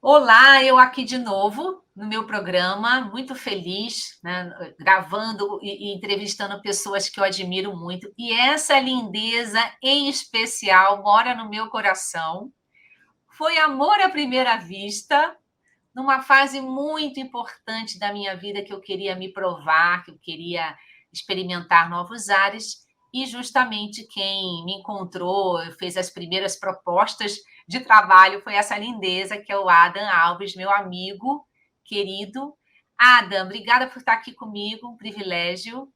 Olá, eu aqui de novo no meu programa, muito feliz, né, gravando e entrevistando pessoas que eu admiro muito. E essa lindeza em especial mora no meu coração. Foi amor à primeira vista, numa fase muito importante da minha vida que eu queria me provar, que eu queria experimentar novos ares, e justamente quem me encontrou, fez as primeiras propostas de trabalho foi essa lindeza, que é o Adam Alves, meu amigo querido. Adam, obrigada por estar aqui comigo, um privilégio.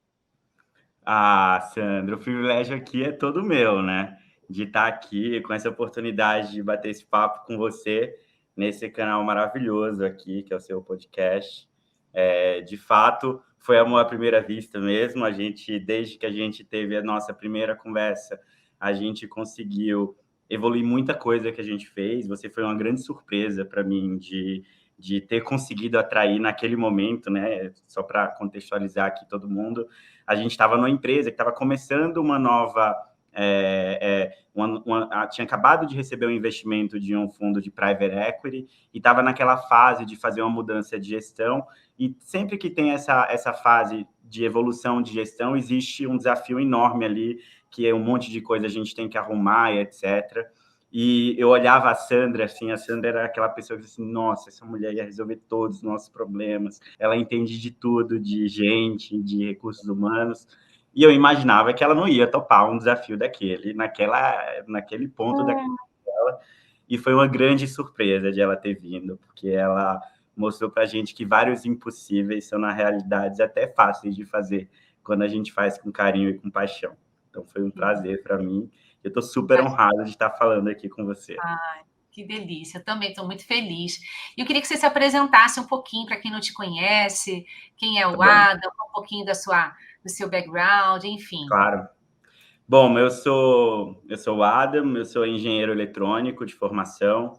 Ah, Sandra, o privilégio aqui é todo meu, né? De estar aqui com essa oportunidade de bater esse papo com você nesse canal maravilhoso aqui, que é o seu podcast. De fato, foi amor à primeira vista mesmo. Desde que a gente teve a nossa primeira conversa, a gente conseguiu evoluir muita coisa que a gente fez. Você foi uma grande surpresa para mim de ter conseguido atrair naquele momento, né? Só para contextualizar aqui todo mundo, a gente estava numa empresa que estava começando uma nova. Tinha acabado de receber um investimento de um fundo de private equity e estava naquela fase de fazer uma mudança de gestão. E sempre que tem essa fase de evolução de gestão, existe um desafio enorme ali, que é um monte de coisa a gente tem que arrumar e etc. E eu olhava a Sandra, assim, a Sandra era aquela pessoa que assim, nossa, essa mulher ia resolver todos os nossos problemas, ela entende de tudo, de gente, de recursos humanos, e eu imaginava que ela não ia topar um desafio daquele, naquele ponto da carreira dela, e foi uma grande surpresa de ela ter vindo, porque ela mostrou pra gente que vários impossíveis são, na realidade, até fáceis de fazer, quando a gente faz com carinho e com paixão. Então foi um prazer para mim. Eu estou super honrado de estar falando aqui com você. Ai, que delícia, eu também estou muito feliz. E eu queria que você se apresentasse um pouquinho para quem não te conhece, quem é Tá o bom? Adam, um pouquinho do seu background, enfim. Claro. Bom, eu sou o Adam, eu sou engenheiro eletrônico de formação,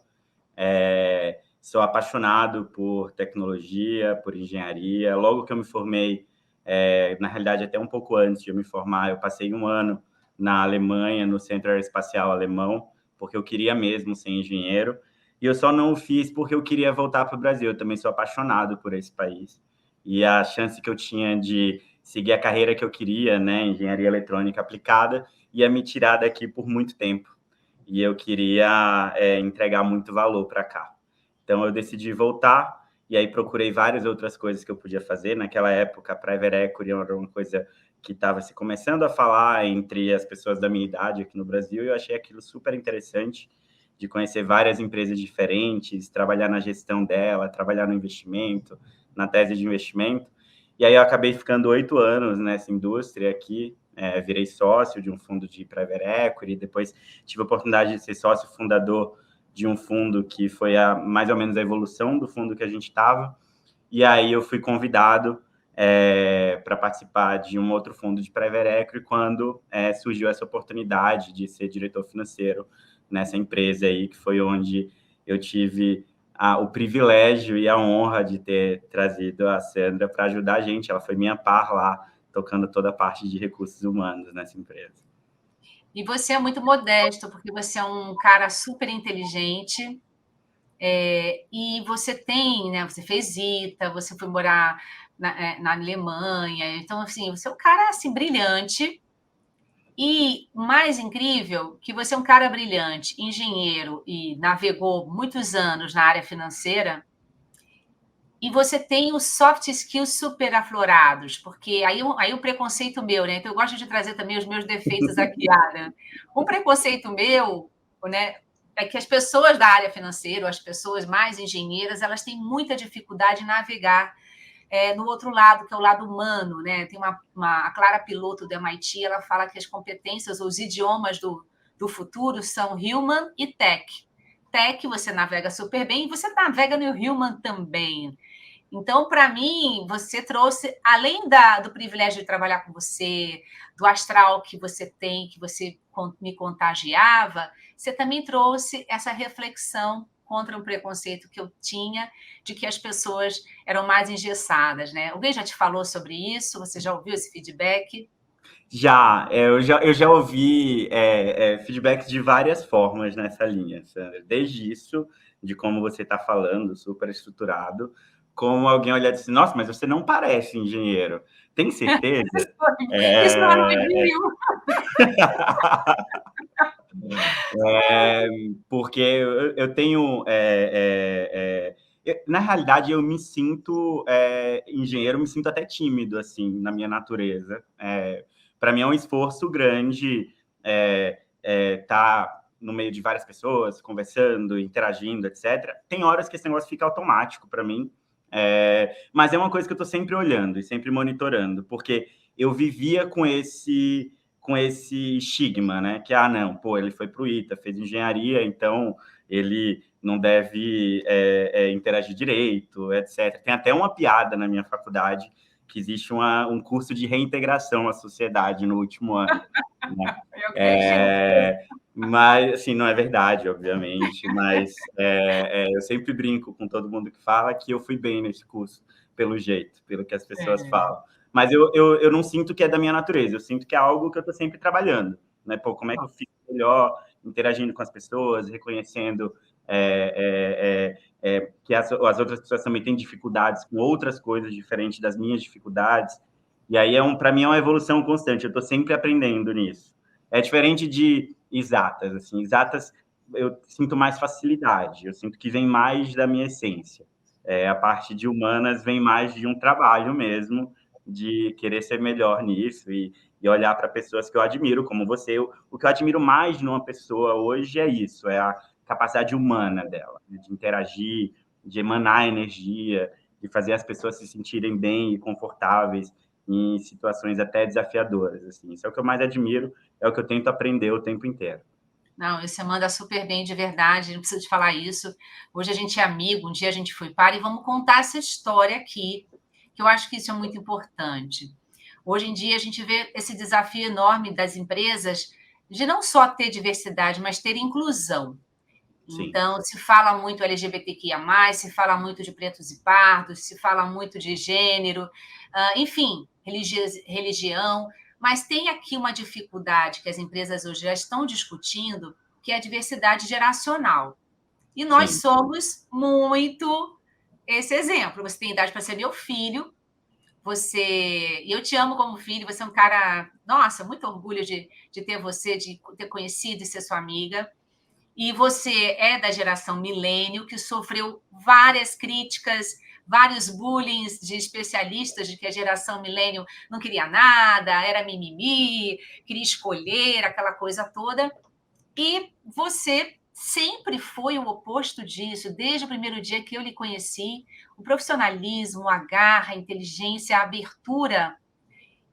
sou apaixonado por tecnologia, por engenharia. Logo que eu me formei, na realidade até um pouco antes de eu me formar, eu passei um ano na Alemanha, no Centro Aeroespacial Alemão, porque eu queria mesmo ser engenheiro. E eu só não o fiz porque eu queria voltar para o Brasil. Eu também sou apaixonado por esse país. E a chance que eu tinha de seguir a carreira que eu queria, né, engenharia eletrônica aplicada, ia me tirar daqui por muito tempo. E eu queria entregar muito valor para cá. Então eu decidi voltar e aí procurei várias outras coisas que eu podia fazer. Naquela época, a private equity era uma coisa que estava se começando a falar entre as pessoas da minha idade aqui no Brasil, e eu achei aquilo super interessante, de conhecer várias empresas diferentes, trabalhar na gestão dela, trabalhar no investimento, na tese de investimento. E aí eu acabei ficando 8 anos nessa indústria aqui, virei sócio de um fundo de private equity, depois tive a oportunidade de ser sócio fundador de um fundo que foi mais ou menos a evolução do fundo que a gente estava, e aí eu fui convidado para participar de um outro fundo de private equity quando surgiu essa oportunidade de ser diretor financeiro nessa empresa aí, que foi onde eu tive o privilégio e a honra de ter trazido a Sandra para ajudar a gente. Ela foi minha par lá, tocando toda a parte de recursos humanos nessa empresa. E você é muito modesto, porque você é um cara super inteligente, e você tem, né? Você fez ITA, você foi morar na Alemanha, então assim, você é um cara assim brilhante. E mais incrível que você é um cara brilhante, engenheiro e navegou muitos anos na área financeira, e você tem os soft skills super aflorados, porque aí o preconceito meu, né? Então eu gosto de trazer também os meus defeitos aqui, Ara. Um preconceito meu, né, é que as pessoas da área financeira, ou as pessoas mais engenheiras, elas têm muita dificuldade em navegar no outro lado, que é o lado humano, né? Tem a Clara Piloto do MIT, ela fala que as competências, os idiomas do futuro são human e tech. Tech você navega super bem e você navega no human também. Então, para mim, você trouxe, além do privilégio de trabalhar com você, do astral que você tem, que você me contagiava, você também trouxe essa reflexão contra um preconceito que eu tinha de que as pessoas eram mais engessadas, né? Alguém já te falou sobre isso? Você já ouviu esse feedback? Eu já ouvi feedbacks de várias formas nessa linha, Sandra. Desde isso, de como você está falando, super estruturado, como alguém olhar e dizer, nossa, mas você não parece engenheiro. Tem certeza? Isso é um É, elogio. porque eu tenho. Na realidade, eu me sinto engenheiro, me sinto até tímido, assim, na minha natureza. Para mim é um esforço grande estar no meio de várias pessoas, conversando, interagindo, etc. Tem horas que esse negócio fica automático para mim, mas é uma coisa que eu estou sempre olhando e sempre monitorando, porque eu vivia com esse estigma, né? Que, não, pô, ele foi para o ITA, fez engenharia, então ele não deve interagir direito, etc. Tem até uma piada na minha faculdade que existe um curso de reintegração à sociedade no último ano, né? Eu acredito. Mas, assim, não é verdade, obviamente, mas eu sempre brinco com todo mundo que fala que eu fui bem nesse curso, pelo jeito, pelo que as pessoas É. falam. Mas eu não sinto que é da minha natureza, eu sinto que é algo que eu estou sempre trabalhando, né? Pô, como é que eu fico melhor interagindo com as pessoas, reconhecendo que as outras pessoas também têm dificuldades com outras coisas diferentes das minhas dificuldades. E aí, para mim, é uma evolução constante, eu estou sempre aprendendo nisso. É diferente de exatas, assim, exatas eu sinto mais facilidade, eu sinto que vem mais da minha essência. A parte de humanas vem mais de um trabalho mesmo, de querer ser melhor nisso e olhar para pessoas que eu admiro, como você. O que eu admiro mais numa pessoa hoje é isso, é a capacidade humana dela, né, de interagir, de emanar energia, de fazer as pessoas se sentirem bem e confortáveis em situações até desafiadoras. Assim. Isso é o que eu mais admiro, é o que eu tento aprender o tempo inteiro. Não, você manda super bem de verdade, não precisa te falar isso. Hoje a gente é amigo, um dia a gente foi para e vamos contar essa história aqui, que eu acho que isso é muito importante. Hoje em dia a gente vê esse desafio enorme das empresas de não só ter diversidade, mas ter inclusão. Sim. Então, se fala muito LGBTQIA+, se fala muito de pretos e pardos, se fala muito de gênero, enfim, religião, mas tem aqui uma dificuldade que as empresas hoje já estão discutindo, que é a diversidade geracional. E nós Sim. somos muito esse exemplo. Você tem idade para ser meu filho, e eu te amo como filho, você é um cara, nossa, muito orgulho de ter você, de ter conhecido e ser sua amiga. E você é da geração milênio, que sofreu várias críticas, vários bullying de especialistas de que a geração milênio não queria nada, era mimimi, queria escolher, aquela coisa toda. E você sempre foi o oposto disso, desde o primeiro dia que eu lhe conheci. O profissionalismo, a garra, a inteligência, a abertura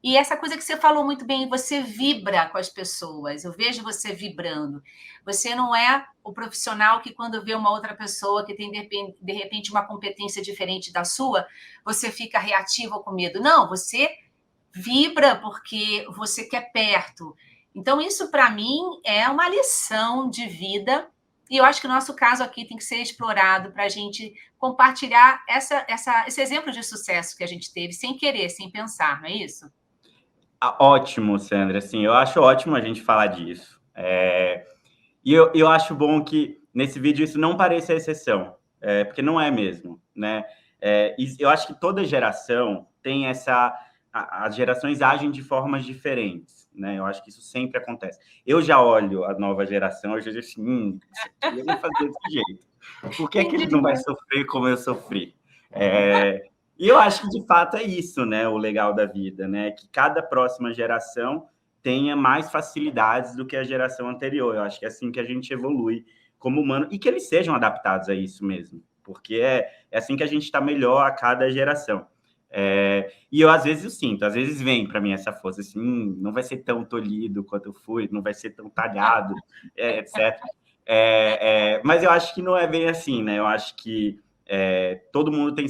e essa coisa que você falou muito bem, você vibra com as pessoas. Eu vejo você vibrando. Você não é o profissional que, quando vê uma outra pessoa que tem, de repente, uma competência diferente da sua, você fica reativo ou com medo. Não, você vibra porque você quer perto. Então, isso, para mim, é uma lição de vida. E eu acho que o nosso caso aqui tem que ser explorado para a gente compartilhar esse exemplo de sucesso que a gente teve, sem querer, sem pensar, não é isso? Ótimo, Sandra. Assim, eu acho ótimo a gente falar disso. E eu acho bom que nesse vídeo isso não pareça exceção, porque não é mesmo, né? E eu acho que toda geração tem as gerações agem de formas diferentes, né? Eu acho que isso sempre acontece. Eu já olho a nova geração, eu já digo assim, isso aqui eu vou fazer desse jeito. Por que é que Quem eles não vão diria? sofrer como eu sofri? E eu acho que de fato é isso, né? O legal da vida, né? Que cada próxima geração tenha mais facilidades do que a geração anterior. Eu acho que é assim que a gente evolui como humano e que eles sejam adaptados a isso mesmo, porque é assim que a gente está melhor a cada geração. E eu, às vezes, eu sinto, às vezes vem para mim essa força, assim, não vai ser tão tolhido quanto eu fui, não vai ser tão talhado, etc. Mas eu acho que não é bem assim, né? Eu acho que todo mundo tem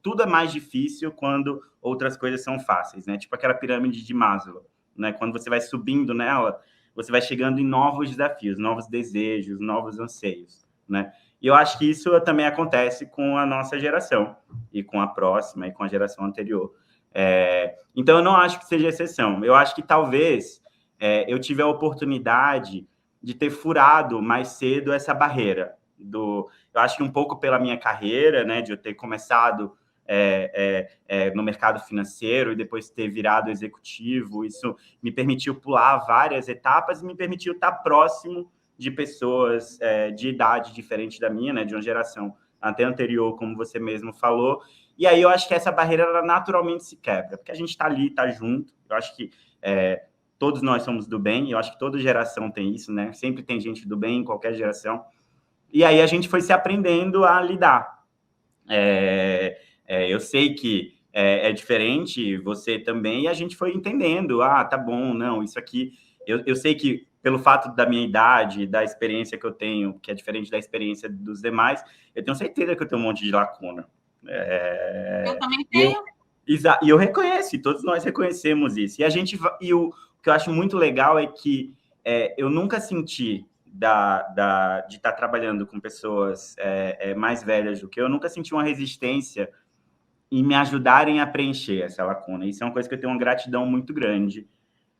tudo é mais difícil quando outras coisas são fáceis, né? Tipo aquela pirâmide de Maslow, né? Quando você vai subindo nela, você vai chegando em novos desafios, novos desejos, novos anseios, né? E eu acho que isso também acontece com a nossa geração e com a próxima e com a geração anterior. Então, eu não acho que seja exceção. Eu acho que talvez eu tive a oportunidade de ter furado mais cedo essa barreira. Eu acho que um pouco pela minha carreira, né, de eu ter começado no mercado financeiro e depois ter virado executivo, isso me permitiu pular várias etapas e me permitiu estar próximo de pessoas de idade diferente da minha, né, de uma geração até anterior, como você mesmo falou. E aí eu acho que essa barreira ela naturalmente se quebra, porque a gente está ali, está junto. Eu acho que todos nós somos do bem, eu acho que toda geração tem isso, né? Sempre tem gente do bem em qualquer geração. E aí a gente foi se aprendendo a lidar. Eu sei que é diferente, você também, e a gente foi entendendo. Ah, tá bom, não, isso aqui... Eu sei que, pelo fato da minha idade, da experiência que eu tenho, que é diferente da experiência dos demais, eu tenho certeza que eu tenho um monte de lacuna. Eu também E eu, tenho. e eu reconheço, e todos nós reconhecemos isso. E o que eu acho muito legal é que eu nunca senti de estar trabalhando com pessoas mais velhas do que eu, nunca senti uma resistência em me ajudarem a preencher essa lacuna. Isso é uma coisa que eu tenho uma gratidão muito grande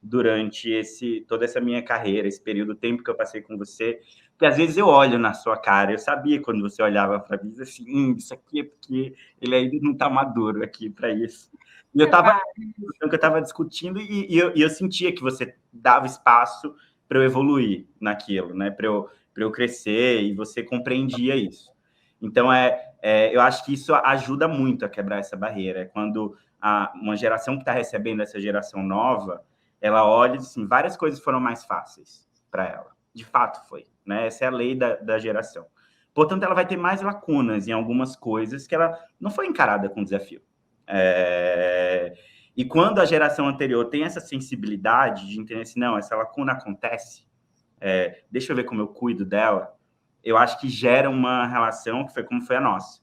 durante toda essa minha carreira, esse período, tempo que eu passei com você, porque às vezes eu olho na sua cara, eu sabia quando você olhava para mim, assim, isso aqui é porque ele ainda não está maduro aqui para isso. E eu estava discutindo e eu sentia que você dava espaço para eu evoluir naquilo, né? Para eu crescer, e você compreendia isso. Então, eu acho que isso ajuda muito a quebrar essa barreira. Quando uma geração que está recebendo essa geração nova, ela olha e diz assim, várias coisas foram mais fáceis para ela. De fato foi, né? Essa é a lei da geração. Portanto, ela vai ter mais lacunas em algumas coisas que ela não foi encarada com desafio. E quando a geração anterior tem essa sensibilidade de entender assim, não, essa lacuna acontece, deixa eu ver como eu cuido dela, eu acho que gera uma relação que foi como foi a nossa.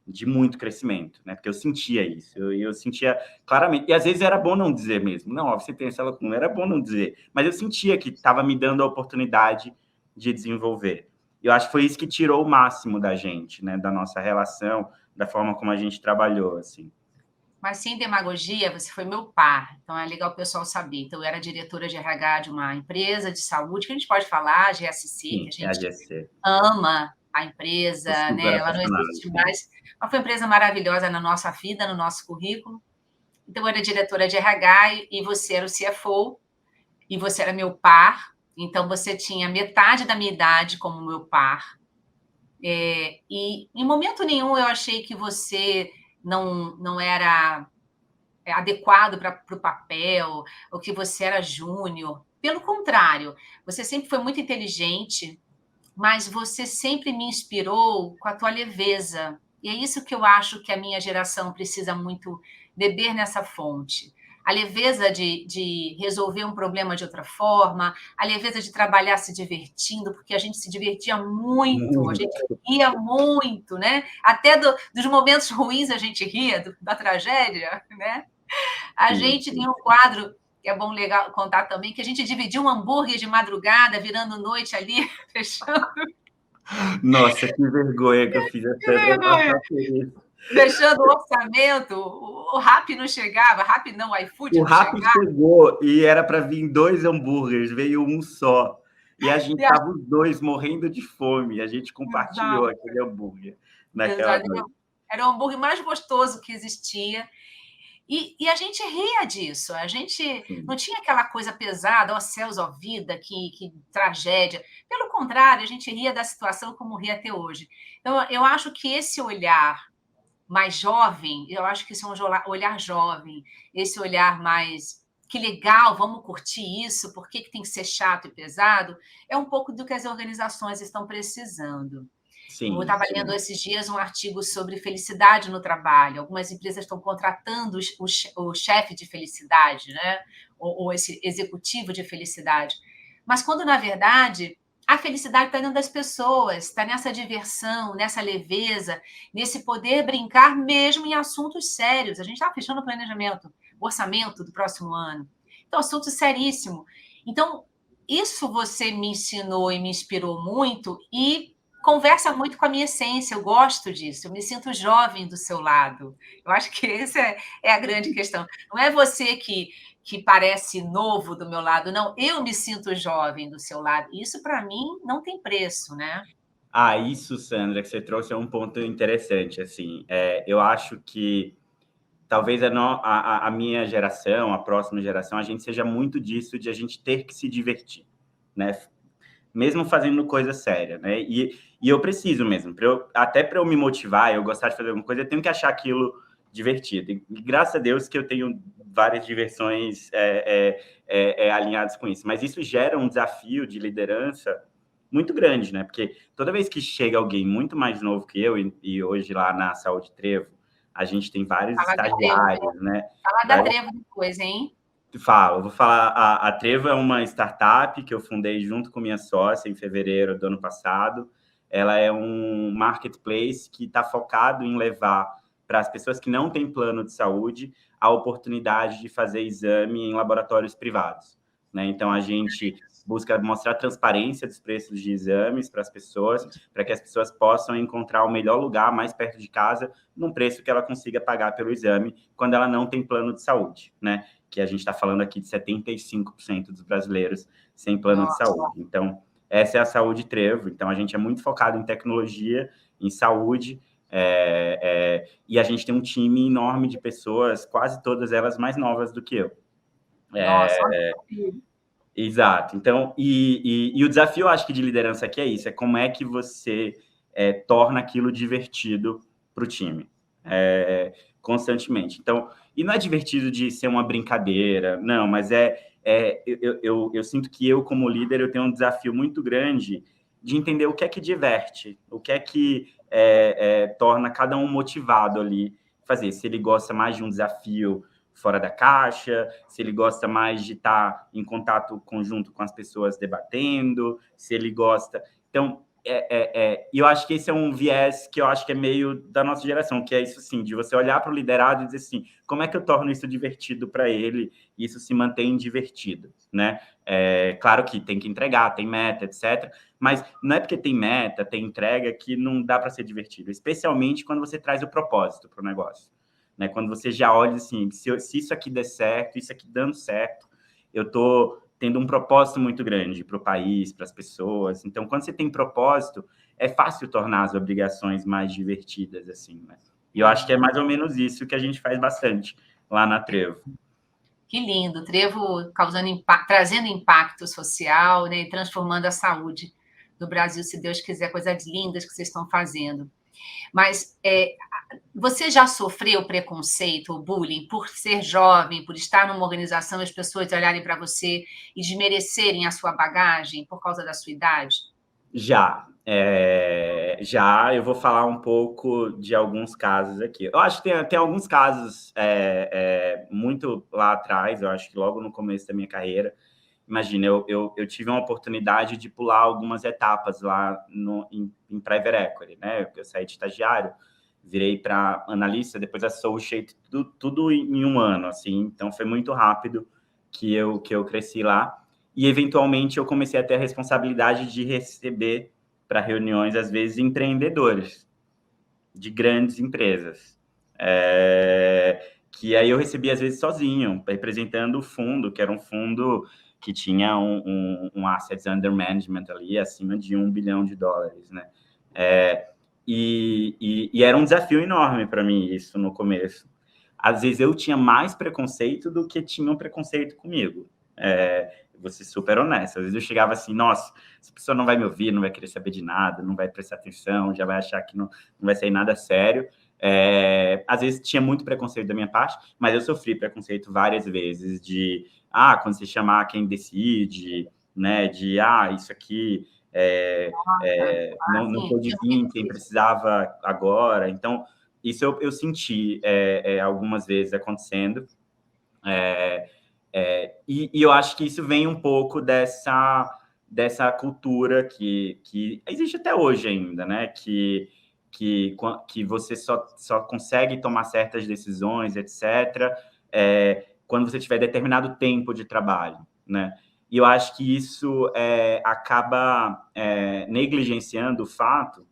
De muito crescimento, né? Porque eu sentia isso, eu sentia claramente, e às vezes era bom não dizer mesmo, não, ó, você tem essa lacuna, era bom não dizer, mas eu sentia que estava me dando a oportunidade de desenvolver. Eu acho que foi isso que tirou o máximo da gente, né? Da nossa relação, da forma como a gente trabalhou, assim. Mas sem demagogia, você foi meu par, então é legal o pessoal saber. Então, eu era diretora de RH de uma empresa de saúde, que a gente pode falar, GSC, que Sim, a é a gente GC. ama a empresa, Tô super né? Ela não apaixonado. existe mais, mas foi uma empresa maravilhosa na nossa vida, no nosso currículo. Então, eu era diretora de RH e você era o CFO, e você era meu par, então você tinha metade da minha idade como meu par. E em momento nenhum eu achei que você não era adequado para o papel, ou que você era júnior. Pelo contrário, você sempre foi muito inteligente, mas você sempre me inspirou com a tua leveza. E é isso que eu acho que a minha geração precisa muito beber nessa fonte. A leveza de resolver um problema de outra forma, a leveza de trabalhar se divertindo, porque a gente se divertia muito, a gente ria muito, né? Até dos momentos ruins a gente ria, da tragédia, né? A Sim, gente tem sim. um quadro que é bom legal contar também, que a gente dividiu um hambúrguer de madrugada, virando noite ali, fechando. Nossa, que vergonha que eu fiz até passar por isso. Fechando o orçamento, o Rappi não chegava, Rappi não, o iFood O não Rappi chegava. chegou e era para vir 2 hambúrgueres, veio um só. E a gente estava os dois morrendo de fome. A gente compartilhou Exato, aquele hambúrguer naquela exato. noite. Era o hambúrguer mais gostoso que existia. E a gente ria disso, a gente não Sim, tinha aquela coisa pesada, ó céus, ó vida, que tragédia. Pelo contrário, a gente ria da situação como ri até hoje. Então, eu acho que esse olhar mais jovem, eu acho que isso é um olhar jovem, esse olhar mais que legal, vamos curtir isso, por que tem que ser chato e pesado, é um pouco do que as organizações estão precisando. Eu sim, estava lendo sim. esses dias um artigo sobre felicidade no trabalho. Algumas empresas estão contratando o chefe de felicidade, né? Ou esse executivo de felicidade. Mas quando, na verdade, a felicidade está dentro das pessoas, está nessa diversão, nessa leveza, nesse poder brincar mesmo em assuntos sérios. A gente está fechando o planejamento, o orçamento do próximo ano. Então, assunto seríssimo. Então, isso você me ensinou e me inspirou muito, e conversa muito com a minha essência, eu gosto disso, eu me sinto jovem do seu lado. Eu acho que essa é a grande questão. Não é você que parece novo do meu lado, não, eu me sinto jovem do seu lado. Isso, para mim, não tem preço, né? Ah, isso, Sandra, que você trouxe é um ponto interessante, assim. Eu acho que talvez a minha geração, a próxima geração, a gente seja muito disso de a gente ter que se divertir, né? Mesmo fazendo coisa séria, né? E eu preciso mesmo, até para eu me motivar, eu gostar de fazer alguma coisa, eu tenho que achar aquilo divertido. E graças a Deus que eu tenho várias diversões alinhadas com isso. Mas isso gera um desafio de liderança muito grande, né? Porque toda vez que chega alguém muito mais novo que eu, e hoje lá na Saúde Trevo, a gente tem vários Fala da Trevo, estagiários, né? fala da Trevo depois, hein? Vou falar. A Trevo é uma startup que eu fundei junto com minha sócia em fevereiro do ano passado. Ela é um marketplace que está focado em levar para as pessoas que não têm plano de saúde a oportunidade de fazer exame em laboratórios privados, né? Então, a gente busca mostrar transparência dos preços de exames para as pessoas, para que as pessoas possam encontrar o melhor lugar mais perto de casa, num preço que ela consiga pagar pelo exame, quando ela não tem plano de saúde, né? Que a gente está falando aqui de 75% dos brasileiros sem plano de saúde. Então, essa é a Saúde Trevo. Então, a gente é muito focado em tecnologia, em saúde, e a gente tem um time enorme de pessoas, quase todas elas mais novas do que eu. Nossa, Exato. Então, e o desafio, eu acho que de liderança aqui é isso, é como é que você torna aquilo divertido para o time, constantemente. Então, e não é divertido de ser uma brincadeira, não, mas eu sinto que eu, como líder, eu tenho um desafio muito grande de entender o que é que diverte, o que é que torna cada um motivado ali fazer. Se ele gosta mais de um desafio fora da caixa, se ele gosta mais de estar em contato conjunto com as pessoas debatendo, se ele gosta... Então, e eu acho que esse é um viés que eu acho que é meio da nossa geração, que é isso, assim, de você olhar para o liderado e dizer assim, como é que eu torno isso divertido para ele e isso se mantém divertido, né? Claro que tem que entregar, tem meta, etc., mas não é porque tem meta, tem entrega, que não dá para ser divertido, especialmente quando você traz o propósito para o negócio. Né? Quando você já olha assim, se isso aqui der certo, isso aqui dando certo, eu estou tendo um propósito muito grande para o país, para as pessoas. Então, quando você tem propósito, é fácil tornar as obrigações mais divertidas, assim, né? E eu acho que é mais ou menos isso que a gente faz bastante lá na Trevo. que lindo, Trevo causando trazendo impacto social, né, e transformando a saúde do Brasil, se Deus quiser, coisas lindas que vocês estão fazendo. Mas você já sofreu preconceito ou bullying por ser jovem, por estar numa organização e as pessoas olharem para você e desmerecerem a sua bagagem por causa da sua idade? Já eu vou falar um pouco de alguns casos aqui. Eu acho que tem alguns casos muito lá atrás, eu acho que logo no começo da minha carreira. Imagina, eu tive uma oportunidade de pular algumas etapas lá em Private Equity, né? Eu saí de estagiário, virei para analista, depois associate, tudo em um ano, assim. Então, foi muito rápido que eu cresci lá. E, eventualmente, eu comecei a ter a responsabilidade de receber para reuniões, às vezes, empreendedores de grandes empresas. Que aí eu recebia, às vezes, sozinho, representando o fundo, que era um fundo que tinha um assets under management ali, acima de $1 bilhão, né? E era um desafio enorme para mim isso no começo. Às vezes eu tinha mais preconceito do que tinham preconceito comigo. Vou ser super honesto. Às vezes eu chegava assim, nossa, essa pessoa não vai me ouvir, não vai querer saber de nada, não vai prestar atenção, já vai achar que não vai sair nada sério. Às vezes tinha muito preconceito da minha parte, mas eu sofri preconceito várias vezes de, quando você chamar quem decide, né, de, isso aqui não pôde vir quem precisava agora. Então, isso eu senti algumas vezes acontecendo. E eu acho que isso vem um pouco dessa cultura que existe até hoje ainda, né? Que você só consegue tomar certas decisões, etc., quando você tiver determinado tempo de trabalho, né? E eu acho que isso acaba negligenciando o fato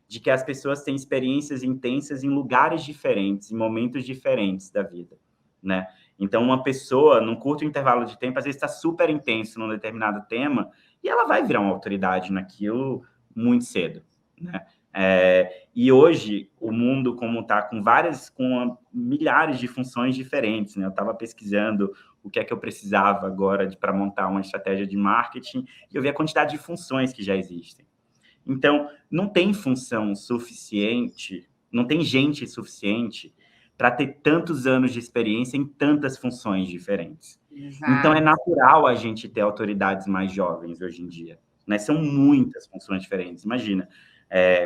de que as pessoas têm experiências intensas em lugares diferentes, em momentos diferentes da vida, né? Então, uma pessoa, num curto intervalo de tempo, às vezes está super intenso num determinado tema e ela vai virar uma autoridade naquilo muito cedo, né? E hoje, o mundo como está com milhares de funções diferentes, né? Eu estava pesquisando o que é que eu precisava agora para montar uma estratégia de marketing e eu vi a quantidade de funções que já existem. Então, não tem função suficiente, não tem gente suficiente para ter tantos anos de experiência em tantas funções diferentes. Então, é Exato. natural a gente ter autoridades mais jovens hoje em dia, né? São muitas funções diferentes. Imagina,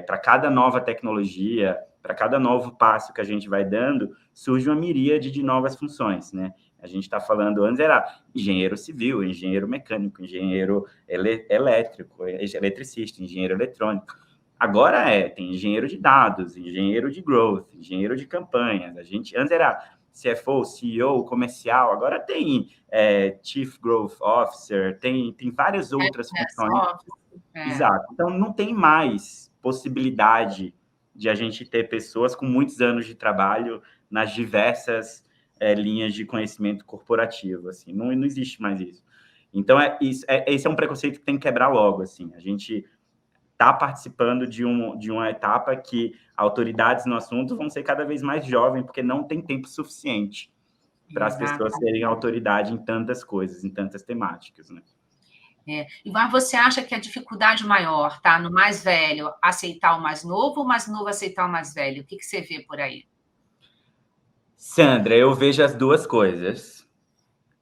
para cada nova tecnologia, para cada novo passo que a gente vai dando, surge uma miríade de novas funções, né? A gente está falando, antes era engenheiro civil, engenheiro mecânico, engenheiro elétrico, eletricista, engenheiro eletrônico. Agora tem engenheiro de dados, engenheiro de growth, engenheiro de campanhas. Antes era CFO, CEO, comercial, agora tem Chief Growth Officer, tem várias outras funções. Exato. Então, não tem mais possibilidade de a gente ter pessoas com muitos anos de trabalho nas diversas linhas de conhecimento corporativo, assim, não existe mais isso. Então, esse é um preconceito que tem que quebrar logo, assim, a gente está participando de uma etapa que autoridades no assunto vão ser cada vez mais jovens, porque não tem tempo suficiente para as pessoas terem autoridade em tantas coisas, em tantas temáticas, né? Mas você acha que a dificuldade maior está no mais velho aceitar o mais novo ou o mais novo aceitar o mais velho? O que você vê por aí? Sandra, eu vejo as duas coisas.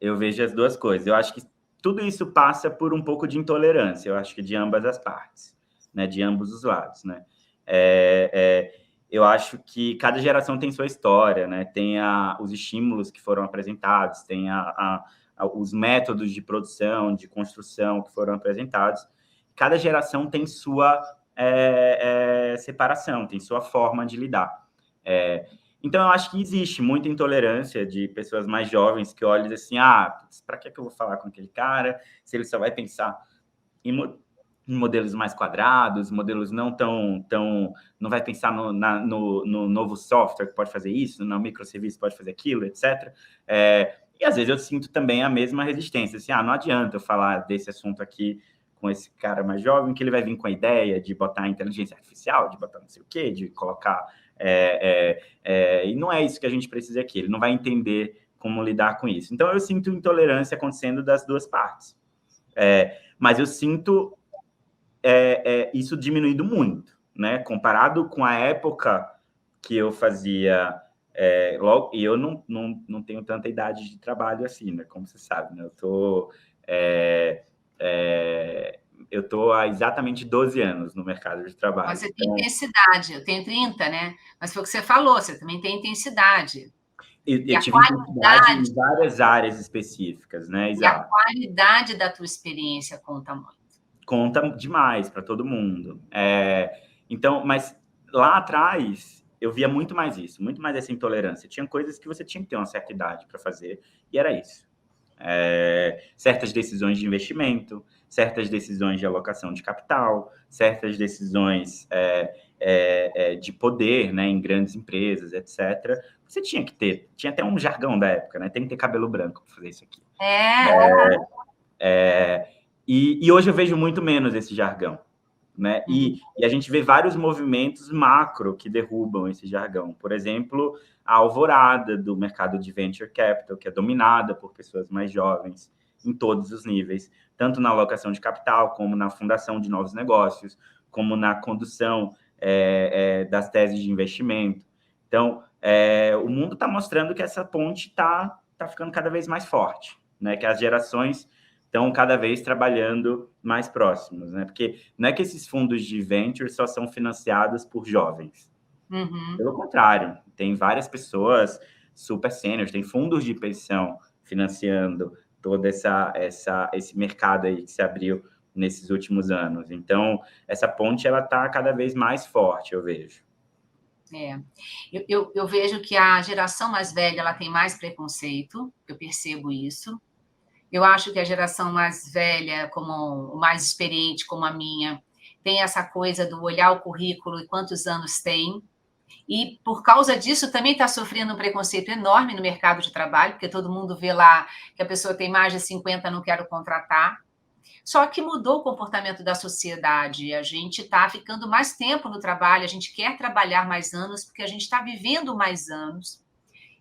Eu acho que tudo isso passa por um pouco de intolerância. Eu acho que de ambas as partes, né? De ambos os lados, né? Eu acho que cada geração tem sua história, né? Tem os estímulos que foram apresentados, tem os métodos de produção, de construção que foram apresentados. Cada geração tem sua separação, tem sua forma de lidar. Então, eu acho que existe muita intolerância de pessoas mais jovens que olham assim, para que eu vou falar com aquele cara se ele só vai pensar em modelos mais quadrados, modelos não não vai pensar no novo software que pode fazer isso, no microserviço que pode fazer aquilo, etc. E às vezes eu sinto também a mesma resistência, assim, não adianta eu falar desse assunto aqui com esse cara mais jovem, que ele vai vir com a ideia de botar inteligência artificial, de botar não sei o quê, de colocar... e não é isso que a gente precisa aqui, ele não vai entender como lidar com isso. Então, eu sinto intolerância acontecendo das duas partes. Mas eu sinto isso diminuindo muito, né? Comparado com a época que eu fazia... e eu não tenho tanta idade de trabalho assim, né? Como você sabe, né? Eu tô há exatamente 12 anos no mercado de trabalho. Mas você tem intensidade, eu tenho 30, né? Mas foi o que você falou, você também tem intensidade. Eu tive intensidade em várias áreas específicas, né? Exato. E a qualidade da tua experiência conta muito. Conta demais para todo mundo. Então, mas lá atrás eu via muito mais isso, muito mais essa intolerância. Tinha coisas que você tinha que ter uma certa idade para fazer, e era isso. Certas decisões de investimento, certas decisões de alocação de capital, certas decisões de poder, né, em grandes empresas, etc. Você tinha que ter, tinha até um jargão da época, né? Tem que ter cabelo branco para fazer isso aqui. E hoje eu vejo muito menos esse jargão, né? E a gente vê vários movimentos macro que derrubam esse jargão. Por exemplo, a alvorada do mercado de venture capital, que é dominada por pessoas mais jovens em todos os níveis, tanto na alocação de capital, como na fundação de novos negócios, como na condução das teses de investimento. Então, o mundo está mostrando que essa ponte está ficando cada vez mais forte, né? Que as gerações estão cada vez trabalhando mais próximos, né? Porque não é que esses fundos de venture só são financiados por jovens. Pelo contrário, tem várias pessoas super sêniores, tem fundos de pensão financiando todo esse mercado aí que se abriu nesses últimos anos. Então, essa ponte ela está cada vez mais forte, eu vejo. Eu vejo que a geração mais velha ela tem mais preconceito, eu percebo isso. Eu acho que a geração mais velha, como mais experiente, como a minha, tem essa coisa do olhar o currículo e quantos anos tem. E por causa disso também está sofrendo um preconceito enorme no mercado de trabalho, porque todo mundo vê lá que a pessoa tem mais de 50, não quero contratar. Só que mudou o comportamento da sociedade. A gente está ficando mais tempo no trabalho, a gente quer trabalhar mais anos, porque a gente está vivendo mais anos.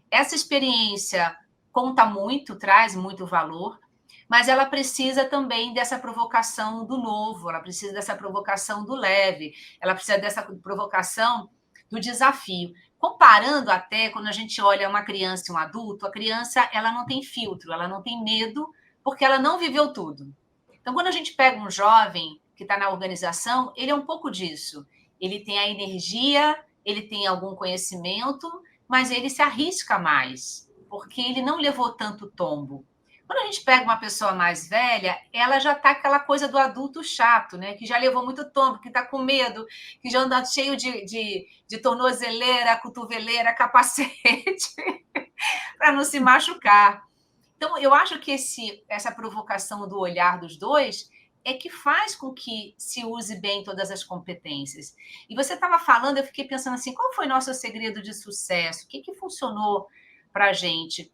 Essa experiência conta muito, traz muito valor, mas ela precisa também dessa provocação do novo, ela precisa dessa provocação do leve, ela precisa dessa provocação do desafio. Comparando até quando a gente olha uma criança e um adulto, a criança ela não tem filtro, ela não tem medo, porque ela não viveu tudo. Então, quando a gente pega um jovem que está na organização, ele é um pouco disso. Ele tem a energia, ele tem algum conhecimento, mas ele se arrisca mais, porque ele não levou tanto tombo. Quando a gente pega uma pessoa mais velha, ela já está aquela coisa do adulto chato, né? Que já levou muito tombo, que está com medo, que já anda cheio de tornozeleira, cotoveleira, capacete, para não se machucar. Então, eu acho que essa provocação do olhar dos dois é que faz com que se use bem todas as competências. E você estava falando, eu fiquei pensando assim, qual foi nosso segredo de sucesso? O que funcionou para a gente?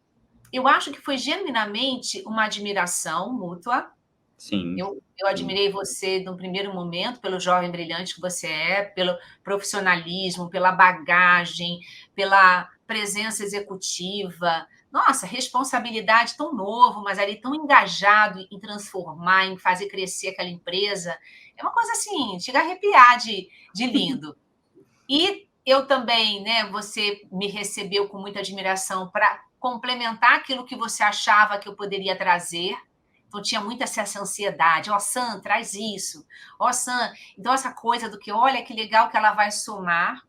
Eu acho que foi genuinamente uma admiração mútua. Sim, Eu admirei você no primeiro momento, pelo jovem brilhante que você é, pelo profissionalismo, pela bagagem, pela presença executiva. Nossa, responsabilidade tão novo, mas ali tão engajado em transformar, em fazer crescer aquela empresa. É uma coisa assim, chega a arrepiar de lindo. E eu também, né? Você me recebeu com muita admiração para complementar aquilo que você achava que eu poderia trazer. Então, tinha muita essa ansiedade. Ó, Sam, traz isso. Ó, Sam. Então, essa coisa do que, olha que legal que ela vai somar.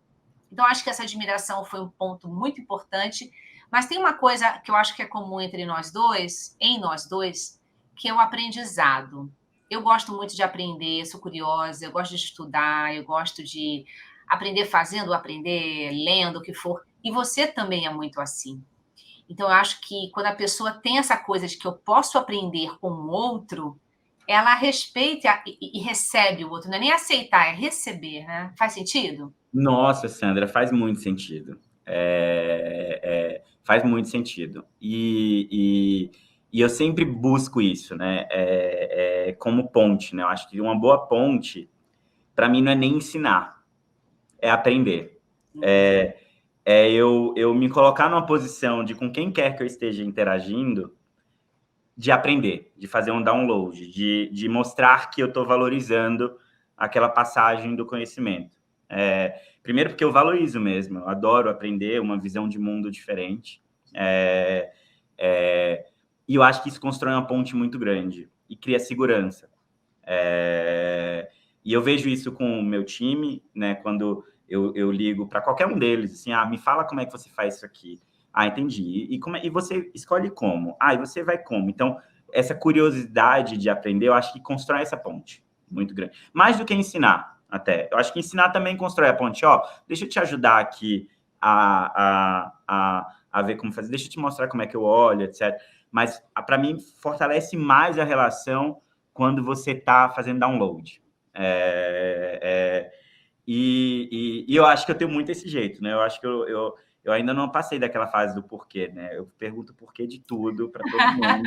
Então, acho que essa admiração foi um ponto muito importante. Mas tem uma coisa que eu acho que é comum entre nós dois, em nós dois, que é o aprendizado. Eu gosto muito de aprender, sou curiosa, eu gosto de estudar, eu gosto de aprender fazendo, aprender lendo, o que for. E você também é muito assim. Então, eu acho que quando a pessoa tem essa coisa de que eu posso aprender com o outro, ela respeita e recebe o outro. Não é nem aceitar, é receber, né? Faz sentido? nossa, Sandra, faz muito sentido. Faz muito sentido. E eu sempre busco isso, né? Como ponte, né? Eu acho que uma boa ponte, para mim, não é nem ensinar, é aprender. Eu me colocar numa posição de com quem quer que eu esteja interagindo, de aprender, de fazer um download, de mostrar que eu estou valorizando aquela passagem do conhecimento. Primeiro porque eu valorizo mesmo, eu adoro aprender, uma visão de mundo diferente. E eu acho que isso constrói uma ponte muito grande e cria segurança. E eu vejo isso com o meu time, né? Quando eu ligo para qualquer um deles, assim, me fala como é que você faz isso aqui. Entendi. E você escolhe como? E você vai como? Então, essa curiosidade de aprender, eu acho que constrói essa ponte muito grande. Mais do que ensinar, até. Eu acho que ensinar também constrói a ponte. Deixa eu te ajudar aqui a ver como fazer. Deixa eu te mostrar como é que eu olho, etc. Mas, para mim, fortalece mais a relação quando você está fazendo download. E eu acho que eu tenho muito esse jeito, né? Eu acho que eu ainda não passei daquela fase do porquê, né? Eu pergunto porquê de tudo para todo mundo.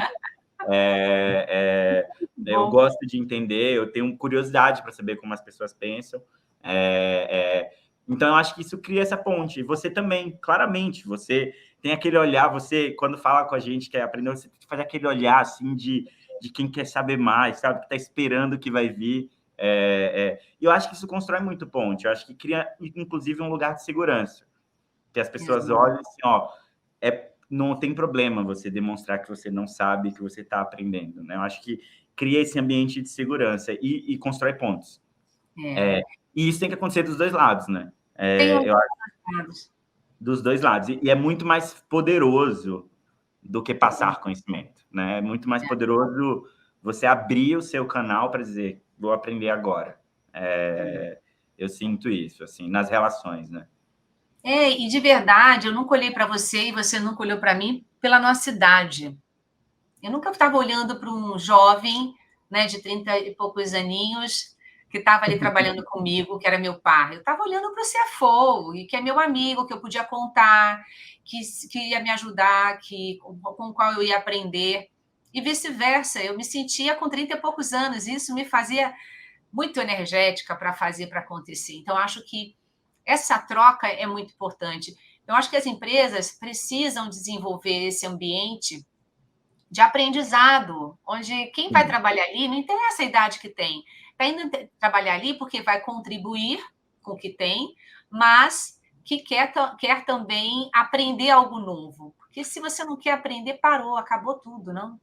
Eu gosto de entender, eu tenho curiosidade para saber como as pessoas pensam. Então, eu acho que isso cria essa ponte. E você também, claramente, você tem aquele olhar, você, quando fala com a gente, quer aprender, você faz aquele olhar, assim, de quem quer saber mais, sabe? Que está esperando que vai vir. E eu acho que isso constrói muito ponte. Eu acho que cria, inclusive, um lugar de segurança. Que as pessoas olham assim, não tem problema você demonstrar que você não sabe, que você está aprendendo, né? Eu acho que cria esse ambiente de segurança e constrói pontos. E isso tem que acontecer dos dois lados, né? Eu acho dos dois lados. E é muito mais poderoso do que passar conhecimento, né? É muito mais poderoso você abrir o seu canal para dizer, vou aprender agora. Eu sinto isso, assim, nas relações, né? E de verdade, eu nunca olhei para você e você nunca olhou para mim pela nossa idade. Eu nunca estava olhando para um jovem, né, de 30 e poucos aninhos, que estava ali trabalhando comigo, que era meu par. Eu estava olhando para o CFO, e que é meu amigo, que eu podia contar, que ia me ajudar, com o qual eu ia aprender. E vice-versa, eu me sentia com 30 e poucos anos, e isso me fazia muito energética para fazer, para acontecer. Então, acho que essa troca é muito importante. Eu acho que as empresas precisam desenvolver esse ambiente de aprendizado, onde quem vai Sim. trabalhar ali, não interessa a idade que tem, está indo trabalhar ali porque vai contribuir com o que tem, mas que quer também aprender algo novo. Porque se você não quer aprender, parou, acabou tudo, não?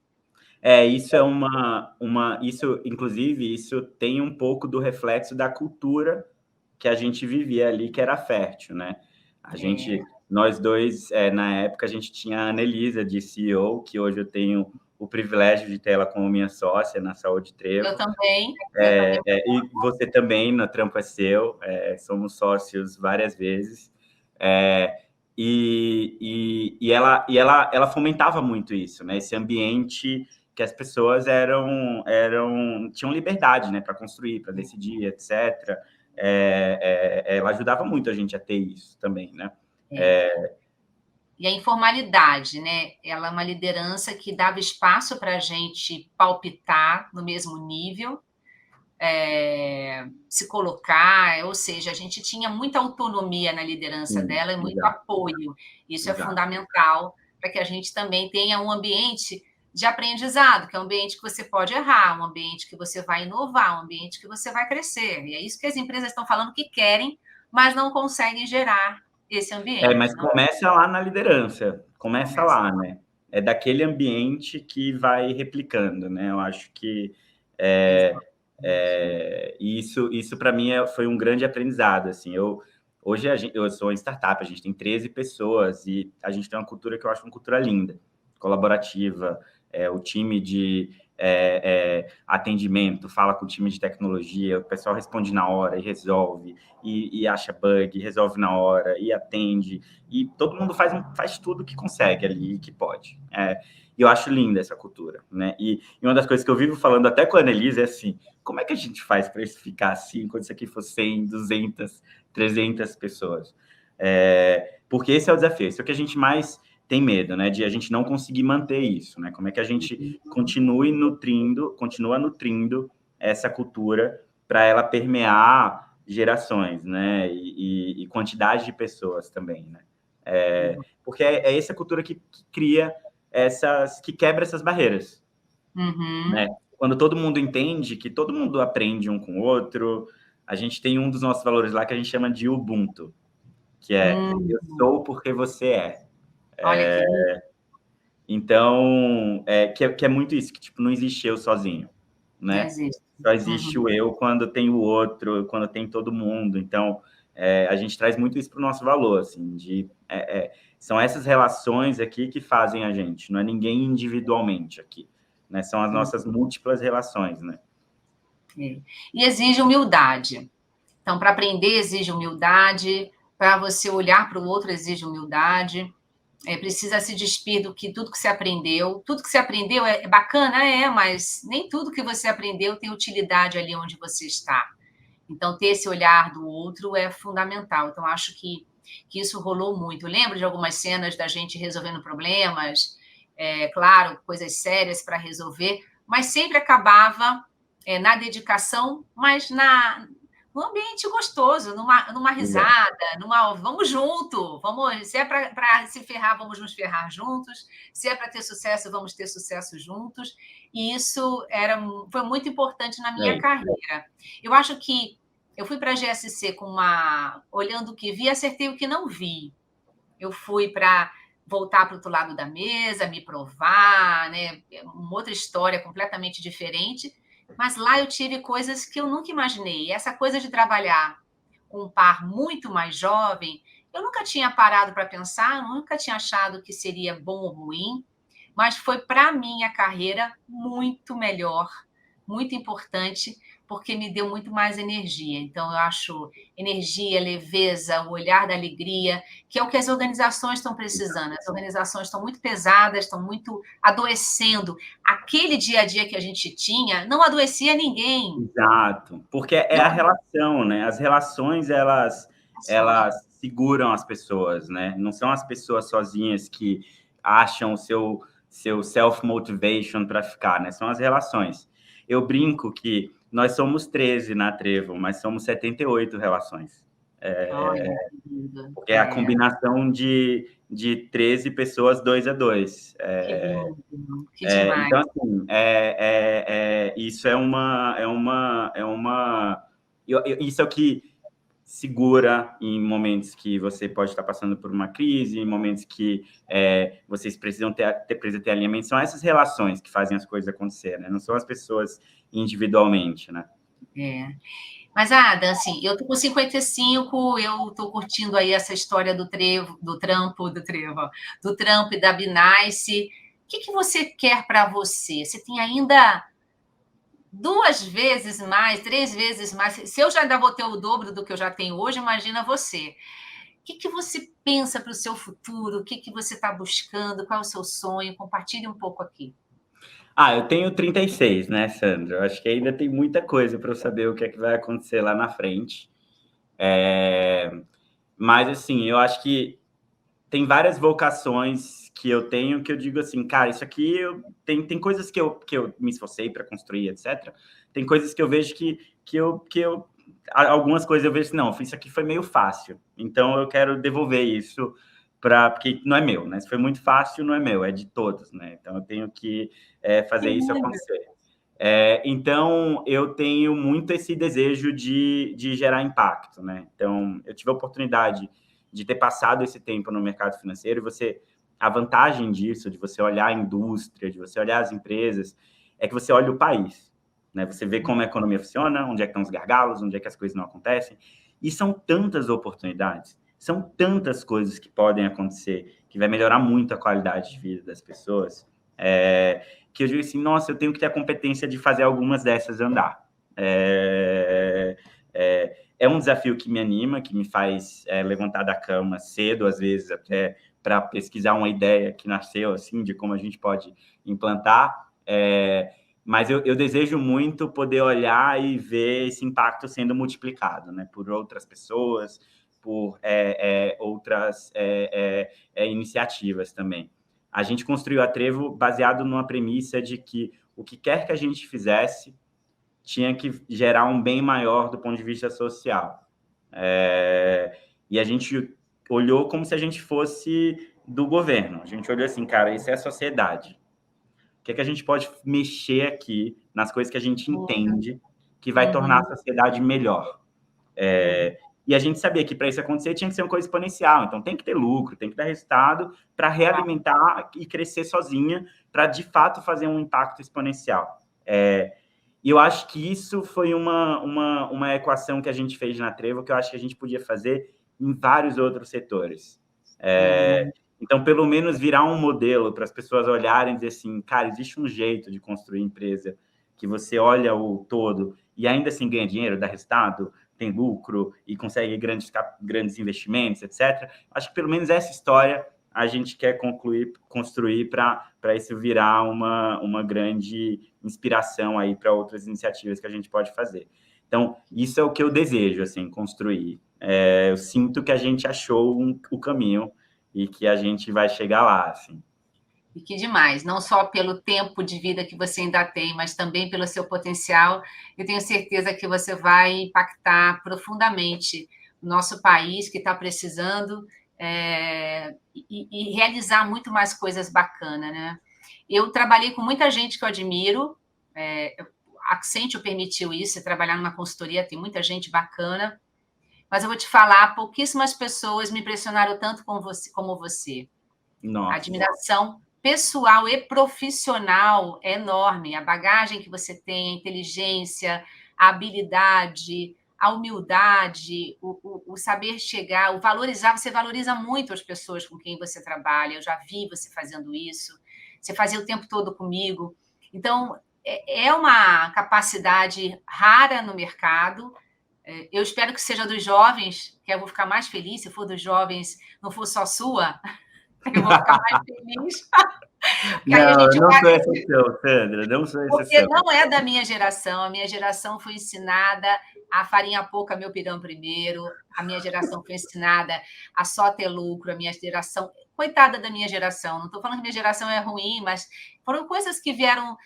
Isso é isso, inclusive, isso tem um pouco do reflexo da cultura que a gente vivia ali, que era fértil, né? É, Nós dois, na época, a gente tinha a Annelisa de CEO, que hoje eu tenho o privilégio de ter ela como minha sócia na Saúde eu Trevo. também, eu também. E você também, no Trampo é Seu, somos sócios várias vezes. É, ela fomentava muito isso, né? Esse ambiente que as pessoas tinham liberdade, né, para construir, para decidir, etc. Ela ajudava muito a gente a ter isso também, né? É. E a informalidade, né? Ela é uma liderança que dava espaço para a gente palpitar no mesmo nível, se colocar, ou seja, a gente tinha muita autonomia na liderança Sim, dela e muito exato, apoio. Isso é exato. fundamental para que a gente também tenha um ambiente de aprendizado, que é um ambiente que você pode errar, um ambiente que você vai inovar, um ambiente que você vai crescer. E é isso que as empresas estão falando que querem, mas não conseguem gerar esse Mas ambiente. Não começa lá na liderança, começa começa. lá, né? É daquele ambiente que vai replicando, né? Eu acho que é, isso para mim foi um grande aprendizado, assim. Hoje eu sou em startup, a gente tem 13 pessoas e a gente tem uma cultura que eu acho uma cultura linda, colaborativa, o time de atendimento fala com o time de tecnologia, o pessoal responde na hora e resolve, e acha bug, resolve na hora, e atende, e todo mundo faz tudo que consegue ali, que pode. E eu acho linda essa cultura, né? E uma das coisas que eu vivo falando até com a Annelise é assim, como é que a gente faz para isso ficar assim, quando isso aqui for 100, 200, 300 pessoas? Porque esse é o desafio, isso é o que a gente mais tem medo, né? De a gente não conseguir manter isso, né? Como é que a gente continua nutrindo essa cultura para ela permear gerações, né? E quantidade de pessoas também, né? Porque é essa cultura que cria que quebra essas barreiras, né? Uhum. Quando todo mundo entende que todo mundo aprende um com o outro, a gente tem um dos nossos valores lá que a gente chama de Ubuntu, que é eu sou porque você é. Olha que lindo. Então, que é muito isso, que tipo, não existe eu sozinho, Não né? existe. Só existe Uhum. o eu quando tem o outro, quando tem todo mundo. Então, a gente traz muito isso para o nosso valor, assim, são essas relações aqui que fazem a gente, não é ninguém individualmente aqui, né? São as nossas múltiplas relações, né? É. E exige humildade. Então, para aprender, exige humildade. Para você olhar para o outro, exige humildade. Precisa se despir do que tudo que você aprendeu. Tudo que você aprendeu é bacana, mas nem tudo que você aprendeu tem utilidade ali onde você está. Então, ter esse olhar do outro é fundamental. Então, acho que isso rolou muito. Eu lembro de algumas cenas da gente resolvendo problemas, claro, coisas sérias para resolver, mas sempre acabava na dedicação, mas num ambiente gostoso, numa Exato. risada, vamos junto, vamos, se é para se ferrar, vamos nos ferrar juntos, se é para ter sucesso, vamos ter sucesso juntos. E isso foi muito importante na É minha isso. carreira. Eu acho que eu fui para a GSC olhando o que vi, acertei o que não vi. Eu fui para voltar para o outro lado da mesa, me provar, né? Uma outra história completamente diferente. Mas lá eu tive coisas que eu nunca imaginei. Essa coisa de trabalhar com um par muito mais jovem, eu nunca tinha parado para pensar, nunca tinha achado que seria bom ou ruim, mas foi para a minha carreira muito melhor, muito importante, porque me deu muito mais energia. Então, eu acho energia, leveza, o olhar da alegria, que é o que as organizações estão precisando. As organizações estão muito pesadas, estão muito adoecendo. Aquele dia a dia que a gente tinha não adoecia ninguém. Exato, porque é Não a relação, né? As relações, ações. elas seguram as pessoas, né? Não são as pessoas sozinhas que acham o seu self-motivation para ficar, né? São as relações. Eu brinco que nós somos 13 na Trevo, mas somos 78 relações. Olha, que lindo. Porque é a combinação de 13 pessoas, 2 a 2. Que lindo, que demais. Então, assim, isso isso é o que segura em momentos que você pode estar passando por uma crise, em momentos que vocês precisam ter alinhamento. São essas relações que fazem as coisas acontecer, né? Não são as pessoas individualmente, né? Mas, Ada, assim, eu tô com 55, eu tô curtindo aí essa história do trevo, do Trump e da Binance. O que que você quer para você? Você tem ainda 2 vezes mais, 3 vezes mais. Se eu já ainda vou ter o dobro do que eu já tenho hoje, imagina você. O que que você pensa para o seu futuro? O que que você está buscando? Qual é o seu sonho? Compartilhe um pouco aqui. Eu tenho 36, né, Sandra? Eu acho que ainda tem muita coisa para eu saber o que é que vai acontecer lá na frente. Mas, assim, eu acho que tem várias vocações que eu tenho que eu digo assim, cara, isso aqui tem coisas que eu me esforcei para construir, etc. Tem coisas que eu vejo que algumas coisas eu vejo assim, não, isso aqui foi meio fácil, então eu quero devolver isso porque não é meu, né? Se foi muito fácil, não é meu, é de todos, né? Então eu tenho que Que fazer isso lindo. acontecer. Então eu tenho muito esse desejo de gerar impacto, né? Então eu tive a oportunidade de ter passado esse tempo no mercado financeiro, a vantagem disso, de você olhar a indústria, de você olhar as empresas, é que você olha o país, né? Você vê como a economia funciona, onde é que estão os gargalos, onde é que as coisas não acontecem, e são tantas oportunidades, são tantas coisas que podem acontecer, que vai melhorar muito a qualidade de vida das pessoas, que eu digo assim, nossa, eu tenho que ter a competência de fazer algumas dessas andar. É um desafio que me anima, que me faz levantar da cama cedo, às vezes, até para pesquisar uma ideia que nasceu, assim, de como a gente pode implantar. Mas eu desejo muito poder olhar e ver esse impacto sendo multiplicado, né, por outras pessoas, por outras iniciativas também. A gente construiu a Trevo baseado numa premissa de que o que quer que a gente fizesse tinha que gerar um bem maior do ponto de vista social. E a gente olhou como se a gente fosse do governo. A gente olhou assim, cara, isso é a sociedade. O que é que a gente pode mexer aqui nas coisas que a gente entende que vai tornar a Uhum. sociedade melhor? E a gente sabia que para isso acontecer tinha que ser uma coisa exponencial. Então tem que ter lucro, tem que dar resultado para realimentar e crescer sozinha, para de fato fazer um impacto exponencial. E eu acho que isso foi uma equação que a gente fez na Trevo, que eu acho que a gente podia fazer em vários outros setores. Então, pelo menos virar um modelo para as pessoas olharem e dizer assim, cara, existe um jeito de construir empresa que você olha o todo e ainda assim ganha dinheiro, dá resultado, tem lucro e consegue grandes investimentos, etc. Acho que pelo menos essa história a gente quer construir para isso virar uma grande inspiração aí para outras iniciativas que a gente pode fazer. Então, isso é o que eu desejo, assim, construir. Eu sinto que a gente achou o caminho e que a gente vai chegar lá, assim. E que demais, não só pelo tempo de vida que você ainda tem, mas também pelo seu potencial. Eu tenho certeza que você vai impactar profundamente o nosso país, que está precisando, e realizar muito mais coisas bacanas, né? Eu trabalhei com muita gente que eu admiro, a Accenture permitiu isso, trabalhar numa consultoria, tem muita gente bacana, mas eu vou te falar, pouquíssimas pessoas me impressionaram tanto como você. A Nossa. admiração pessoal e profissional é enorme. A bagagem que você tem, a inteligência, a habilidade, a humildade, o saber chegar, o valorizar. Você valoriza muito as pessoas com quem você trabalha. Eu já vi você fazendo isso. Você fazia o tempo todo comigo. Então, é uma capacidade rara no mercado. Eu espero que seja dos jovens, que eu vou ficar mais feliz se for dos jovens, não for só sua, eu vou ficar mais feliz. Porque aí a Não, gente eu não vai. sou exceção, Sandra, não sou Porque exceção. não é da minha geração. A minha geração foi ensinada a farinha pouca, meu pirão primeiro. A minha geração foi ensinada a só ter lucro. A minha geração. Coitada da minha geração. Não estou falando que minha geração é ruim, mas foram coisas que vieram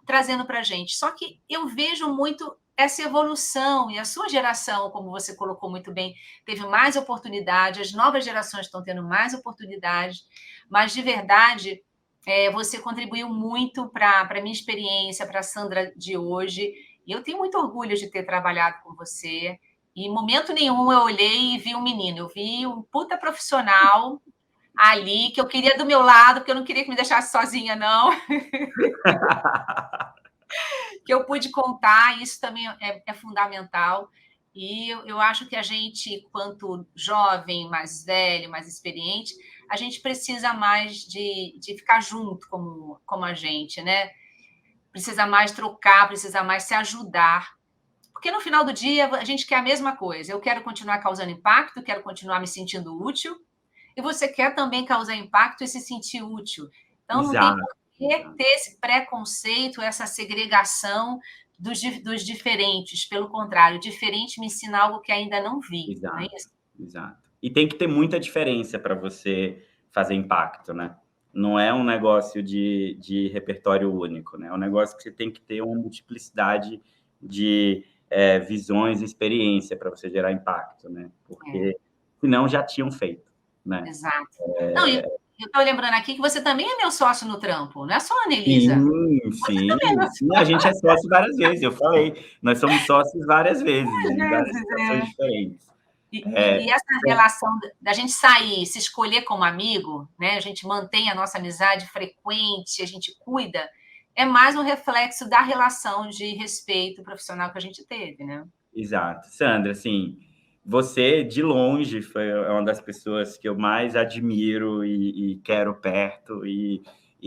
trazendo para a gente. Só que eu vejo muito essa evolução. E a sua geração, como você colocou muito bem, teve mais oportunidade. As novas gerações estão tendo mais oportunidade. Mas, de verdade, você contribuiu muito para a minha experiência, para a Sandra de hoje. E eu tenho muito orgulho de ter trabalhado com você. E em momento nenhum eu olhei e vi um menino. Eu vi um puta profissional ali que eu queria do meu lado, porque eu não queria que me deixasse sozinha, não. Que eu pude contar, isso também é fundamental. E eu acho que a gente, quanto jovem, mais velho, mais experiente, a gente precisa mais de ficar junto como a gente, né? Precisa mais trocar, precisa mais se ajudar. Porque no final do dia a gente quer a mesma coisa. Eu quero continuar causando impacto, quero continuar me sentindo útil, e você quer também causar impacto e se sentir útil. Então não tem Exato, por que exato, ter esse preconceito, essa segregação dos diferentes. Pelo contrário, o diferente me ensina algo que ainda não vi, não é exato, isso? exato. E tem que ter muita diferença para você fazer impacto, né? Não é um negócio de repertório único, né? É um negócio que você tem que ter uma multiplicidade de visões e experiência para você gerar impacto, né? É, Porque senão já tinham feito, né? exato. Não, e eu estou lembrando aqui que você também é meu sócio no trampo, não é só a Anelisa. Sim, Você também é sim, meu sim, a gente é sócio várias vezes, eu falei, nós somos sócios várias vezes, em várias vezes, situações diferentes. e essa relação da gente sair, se escolher como amigo, né? A gente mantém a nossa amizade frequente, a gente cuida, é mais um reflexo da relação de respeito profissional que a gente teve, né? Exato. Sandra, assim, você de longe é uma das pessoas que eu mais admiro e quero perto e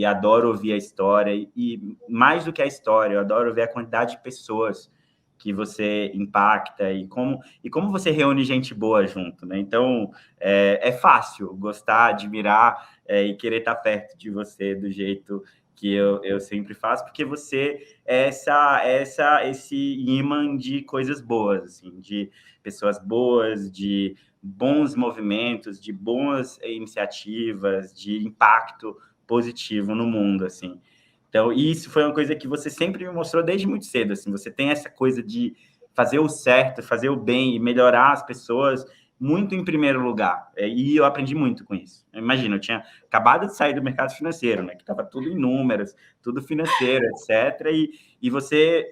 adoro ouvir a história. E mais do que a história, eu adoro ver a quantidade de pessoas que você impacta e como você reúne gente boa junto, né? Então, é fácil gostar, admirar e querer estar perto de você do jeito que eu sempre faço, porque você esse imã de coisas boas, assim, de pessoas boas, de bons movimentos, de boas iniciativas, de impacto positivo no mundo, assim. Então, isso foi uma coisa que você sempre me mostrou desde muito cedo, assim, você tem essa coisa de fazer o certo, fazer o bem e melhorar as pessoas muito em primeiro lugar. E eu aprendi muito com isso. Imagina, eu tinha acabado de sair do mercado financeiro, né, que estava tudo em números, tudo financeiro, etc. E você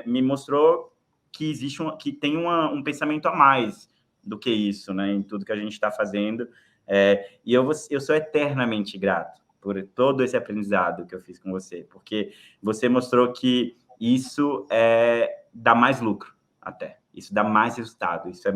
me mostrou que existe que tem um pensamento a mais do que isso, né, em tudo que a gente está fazendo. E eu sou eternamente grato por todo esse aprendizado que eu fiz com você, porque você mostrou que isso dá mais lucro até. Isso dá mais resultado, isso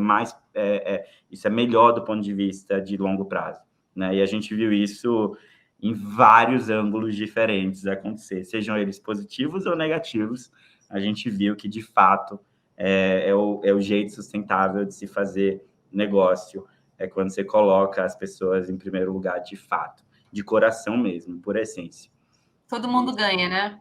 isso é melhor do ponto de vista de longo prazo, né? E a gente viu isso em vários ângulos diferentes acontecer, sejam eles positivos ou negativos. A gente viu que de fato é o jeito sustentável de se fazer negócio, é quando você coloca as pessoas em primeiro lugar de fato, de coração mesmo, por essência. Todo mundo ganha, né?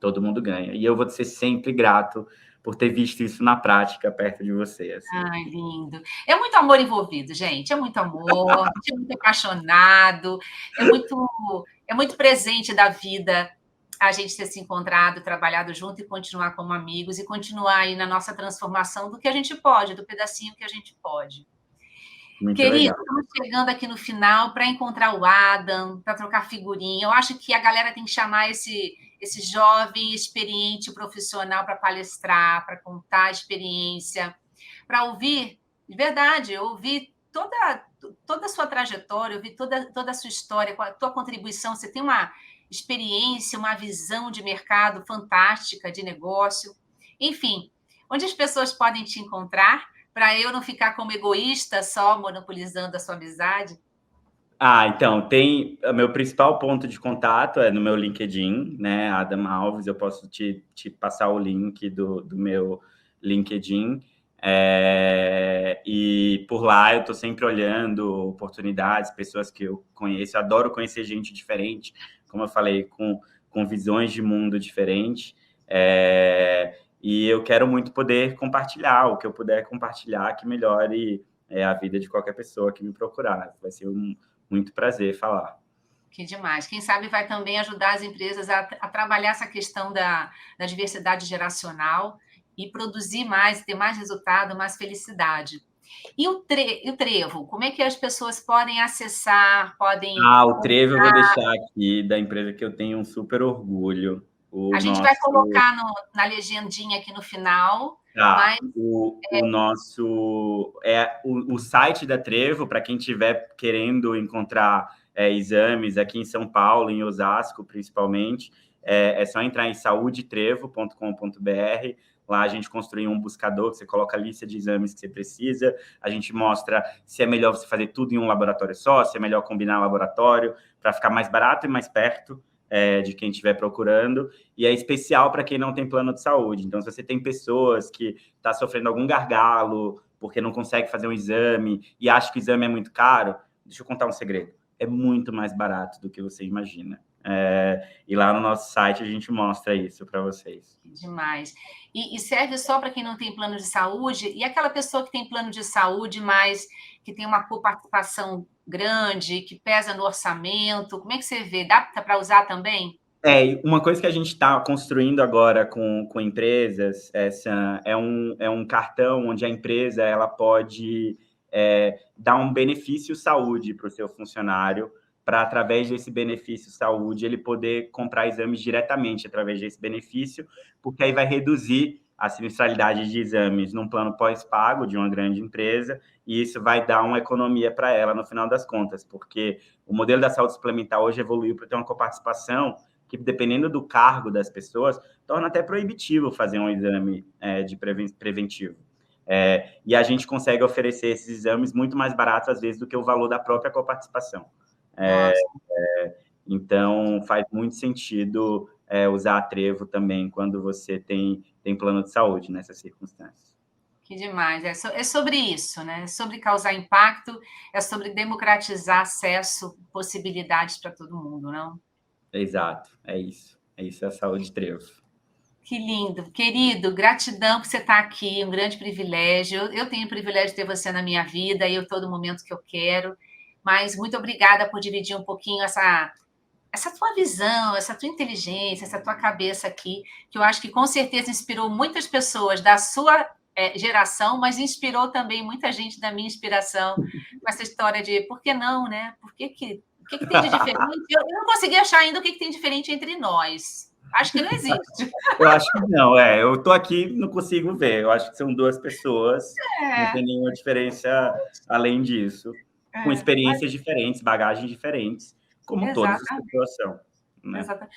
Todo mundo ganha. E eu vou ser sempre grato por ter visto isso na prática perto de você. Assim. Ai, lindo. É muito amor envolvido, gente. É muito amor, a gente é muito apaixonado, é muito presente da vida a gente ter se encontrado, trabalhado junto e continuar como amigos e continuar aí na nossa transformação do que a gente pode, do pedacinho que a gente pode. Muito Querido, legal. estamos chegando aqui no final para encontrar o Adam, para trocar figurinha. Eu acho que a galera tem que chamar esse jovem, experiente profissional para palestrar, para contar a experiência, para ouvir, de verdade, ouvir toda a sua trajetória, ouvir toda a sua história, a tua contribuição. Você tem uma experiência, uma visão de mercado fantástica, de negócio. Enfim, onde as pessoas podem te encontrar? Para eu não ficar como egoísta, só monopolizando a sua amizade? Então, tem o meu principal ponto de contato é no meu LinkedIn, né, Adam Alves, eu posso te passar o link do meu LinkedIn, e por lá eu estou sempre olhando oportunidades, pessoas que eu conheço, eu adoro conhecer gente diferente, como eu falei, com visões de mundo diferentes, e eu quero muito poder compartilhar, o que eu puder compartilhar que melhore a vida de qualquer pessoa que me procurar, vai ser muito prazer falar. Que demais. Quem sabe vai também ajudar as empresas a trabalhar essa questão da diversidade geracional e produzir mais, ter mais resultado, mais felicidade. E o Trevo, como é que as pessoas podem acessar, podem... O Trevo eu vou deixar aqui, da empresa que eu tenho um super orgulho. A gente vai colocar na legendinha aqui no final, Tá, mas... o nosso... o site da Trevo, para quem estiver querendo encontrar exames aqui em São Paulo, em Osasco, principalmente, é só entrar em saudetrevo.com.br. Lá a gente construiu um buscador que você coloca a lista de exames que você precisa. A gente mostra se é melhor você fazer tudo em um laboratório só, se é melhor combinar laboratório, para ficar mais barato e mais perto de quem estiver procurando. E é especial para quem não tem plano de saúde. Então, se você tem pessoas que estão sofrendo algum gargalo porque não consegue fazer um exame e acha que o exame é muito caro, deixa eu contar um segredo. É muito mais barato do que você imagina. E lá no nosso site a gente mostra isso para vocês. Demais. E serve só para quem não tem plano de saúde? E aquela pessoa que tem plano de saúde, mas que tem uma coparticipação grande, que pesa no orçamento, como é que você vê? Dá para usar também? Uma coisa que a gente está construindo agora com empresas, é um cartão onde a empresa ela pode dar um benefício saúde para o seu funcionário, para, através desse benefício saúde, ele poder comprar exames diretamente através desse benefício, porque aí vai reduzir a sinistralidade de exames num plano pós-pago de uma grande empresa, e isso vai dar uma economia para ela no final das contas, porque o modelo da saúde suplementar hoje evoluiu para ter uma coparticipação que, dependendo do cargo das pessoas, torna até proibitivo fazer um exame de preventivo. E a gente consegue oferecer esses exames muito mais baratos, às vezes, do que o valor da própria coparticipação. Então, faz muito sentido usar a Trevo também quando você tem plano de saúde nessas circunstâncias. Que demais. É sobre isso, né? É sobre causar impacto, é sobre democratizar acesso, possibilidades para todo mundo, não? Exato, é isso. É isso, é a saúde Trevo. Que lindo. Querido, gratidão por você estar aqui, um grande privilégio. Eu tenho o privilégio de ter você na minha vida e eu todo momento que eu quero, mas muito obrigada por dividir um pouquinho essa tua visão, essa tua inteligência, essa tua cabeça aqui, que eu acho que com certeza inspirou muitas pessoas da sua geração, mas inspirou também muita gente da minha inspiração, com essa história de por que não, né? O que tem de diferente? Eu não consegui achar ainda o que tem de diferente entre nós. Acho que não existe. Eu acho que não, eu estou aqui não consigo ver. Eu acho que são duas pessoas, não tem nenhuma diferença além disso, com experiências diferentes, bagagens diferentes, como todas as pessoas são. Né? Exatamente.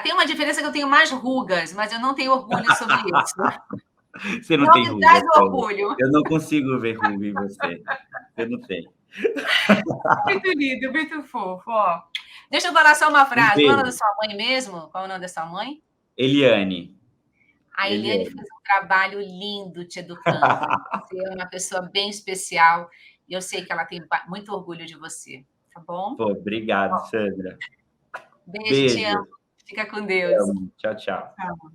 Tem uma diferença que eu tenho mais rugas, mas eu não tenho orgulho sobre isso. Você não tem ruga. Orgulho. Eu não consigo ver ruga em você. Eu não tenho. Muito lindo, muito fofo. Ó. Deixa eu falar só uma frase. Qual é o nome da sua mãe mesmo? Qual é o nome da sua mãe? Eliane. A Eliane fez um trabalho lindo te educando. Você é uma pessoa bem especial e eu sei que ela tem muito orgulho de você. Tá bom? Obrigado, Sandra. Beijo, te amo. Fica com Deus. Tchau, tchau. Tchau.